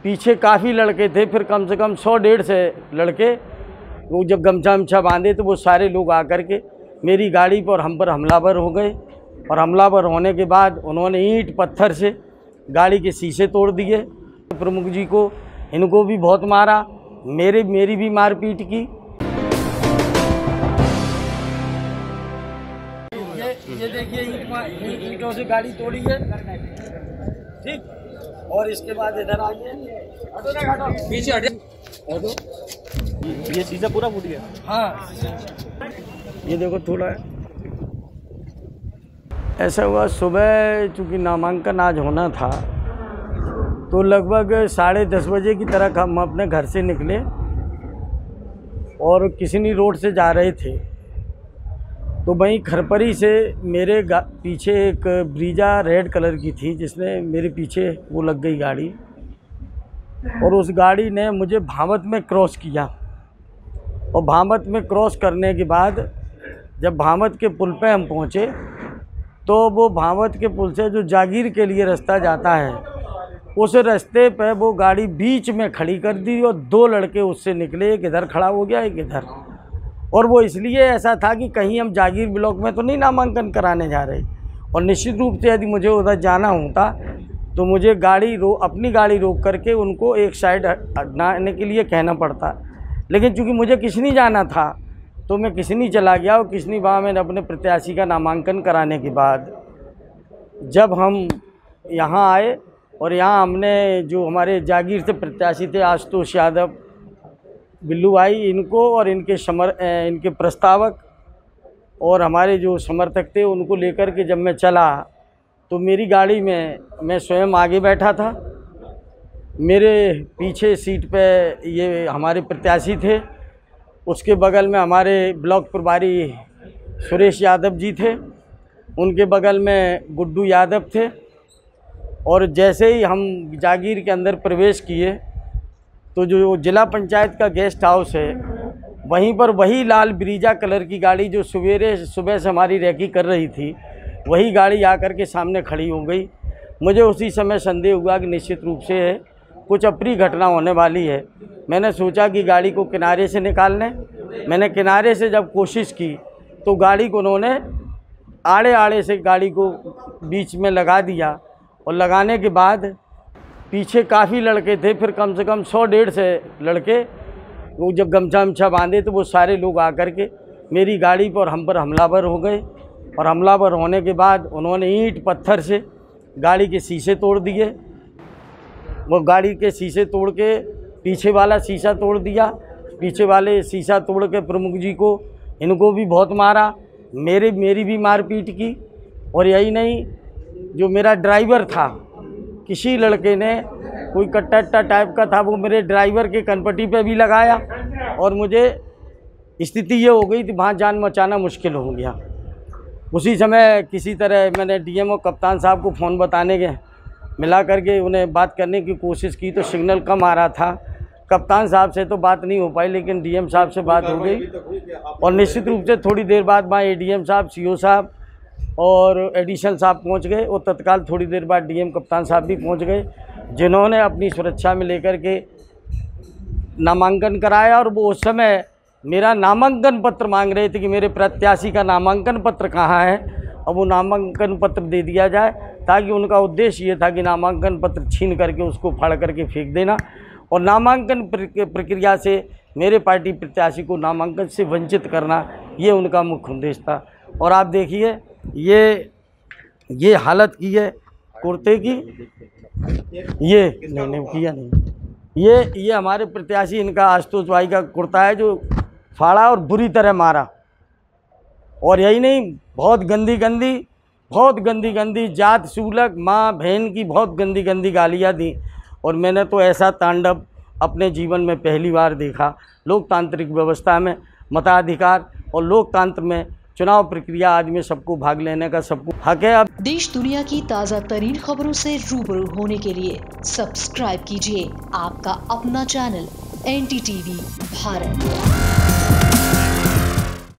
पीछे काफ़ी लड़के थे, फिर कम से कम 100-150 लड़के, वो जब गमछा वमछा बांधे तो वो सारे लोग आकर के मेरी गाड़ी पर हम पर हमलावर हो गए। और हमलावर होने के बाद उन्होंने ईंट पत्थर से गाड़ी के शीशे तोड़ दिए। प्रमुख जी को, इनको भी बहुत मारा, मेरी भी मारपीट की। ये देखिए ईंटों से गाड़ी तोड़ी है, ठीक। और इसके बाद इधर आइए, पीछे हटे, ये शीशा पूरा फूट गया। हाँ, ये देखो थोड़ा है। ऐसा हुआ सुबह, चूँकि नामांकन आज होना था, तो लगभग 10:30 बजे की तरह हम अपने घर से निकले और किसनी रोड से जा रहे थे। तो वहीं खरपरी से मेरे पीछे एक ब्रीजा रेड कलर की थी, जिसने मेरे पीछे वो लग गई गाड़ी, और उस गाड़ी ने मुझे भामत में क्रॉस किया। और भामत में क्रॉस करने के बाद जब भामत के पुल पे हम पहुँचे, तो वो भामत के पुल से जो जागीर के लिए रास्ता जाता है, उस रास्ते पे वो गाड़ी बीच में खड़ी कर दी और 2 लड़के उससे निकले, एक इधर खड़ा हो गया, एक इधर। और वो इसलिए ऐसा था कि कहीं हम जागीर ब्लॉक में तो नहीं नामांकन कराने जा रहे। और निश्चित रूप से यदि मुझे उधर जाना होता तो मुझे अपनी गाड़ी रोक करके उनको एक साइड हटाने के लिए कहना पड़ता। लेकिन चूँकि मुझे किसनी जाना था तो मैं किसनी चला गया। और किसनी वहाँ मैंने अपने प्रत्याशी का नामांकन कराने के बाद जब हम यहाँ आए और यहाँ हमने जो हमारे जागीर से प्रत्याशी थे, आशुतोष यादव, बिल्लू भाई, इनको और इनके प्रस्तावक और हमारे जो समर्थक थे, उनको लेकर के जब मैं चला तो मेरी गाड़ी में मैं स्वयं आगे बैठा था। मेरे पीछे सीट पे ये हमारे प्रत्याशी थे, उसके बगल में हमारे ब्लॉक प्रभारी सुरेश यादव जी थे, उनके बगल में गुड्डू यादव थे। और जैसे ही हम जागीर के अंदर प्रवेश किए तो जो जिला पंचायत का गेस्ट हाउस है, वहीं पर वही लाल ब्रीजा कलर की गाड़ी जो सुबह से हमारी रैकी कर रही थी, वही गाड़ी आकर के सामने खड़ी हो गई। मुझे उसी समय संदेह हुआ कि निश्चित रूप से कुछ अप्रिय घटना होने वाली है। मैंने सोचा कि गाड़ी को किनारे से निकाल लें। मैंने किनारे से जब कोशिश की तो गाड़ी को उन्होंने आड़े से गाड़ी को बीच में लगा दिया। और लगाने के बाद पीछे काफ़ी लड़के थे, फिर कम से कम 100-150 लड़के, वो जब गमछा वमछा बांधे तो वो सारे लोग आकर के मेरी गाड़ी पर हम पर हमलावर हो गए। और हमलावर होने के बाद उन्होंने ईंट पत्थर से गाड़ी के शीशे तोड़ दिए। वो गाड़ी के शीशे तोड़ के पीछे वाला शीशा तोड़ दिया। पीछे वाले शीशा तोड़ के प्रमुख जी को, इनको भी बहुत मारा, मेरी भी मारपीट की। और यही नहीं, जो मेरा ड्राइवर था, किसी लड़के ने, कोई कट्टा टाइप का था, वो मेरे ड्राइवर के कनपट्टी पे भी लगाया। और मुझे स्थिति ये हो गई थी, वहाँ जान बचाना मुश्किल हो गया। उसी समय किसी तरह मैंने डीएमओ कप्तान साहब को फ़ोन बताने के मिला करके उन्हें बात करने की कोशिश की, तो सिग्नल कम आ रहा था। कप्तान साहब से तो बात नहीं हो पाई, लेकिन डीएम साहब से बात हो गई। और निश्चित रूप से थोड़ी देर बाद वहाँ एडीएम साहब, सीओ साहब और एडिशनल साहब पहुंच गए। और तत्काल थोड़ी देर बाद डीएम कप्तान साहब भी पहुंच गए, जिन्होंने अपनी सुरक्षा में लेकर के नामांकन कराया। और वो उस समय मेरा नामांकन पत्र मांग रहे थे कि मेरे प्रत्याशी का नामांकन पत्र कहाँ है, और वो नामांकन पत्र दे दिया जाए, ताकि उनका उद्देश्य ये था कि नामांकन पत्र छीन करके उसको फाड़ करके फेंक देना और नामांकन प्रक्रिया से मेरे पार्टी प्रत्याशी को नामांकन से वंचित करना, ये उनका मुख्य उद्देश्य था। और आप देखिए ये हालत की है कुर्ते की, ये नहीं किया नहीं, ये हमारे प्रत्याशी, इनका आशुतोष भाई का कुर्ता है जो फाड़ा और बुरी तरह मारा। और यही नहीं, बहुत गंदी गंदी जात सूलक, माँ बहन की बहुत गंदी गालियाँ दी। और मैंने तो ऐसा तांडव अपने जीवन में पहली बार देखा। लोकतांत्रिक व्यवस्था में मताधिकार और लोकतंत्र में चुनाव प्रक्रिया आज में सबको भाग लेने का सबको हक है। अब देश दुनिया की ताज़ा तरीन खबरों से रूबरू होने के लिए सब्सक्राइब कीजिए आपका अपना चैनल NTTV भारत।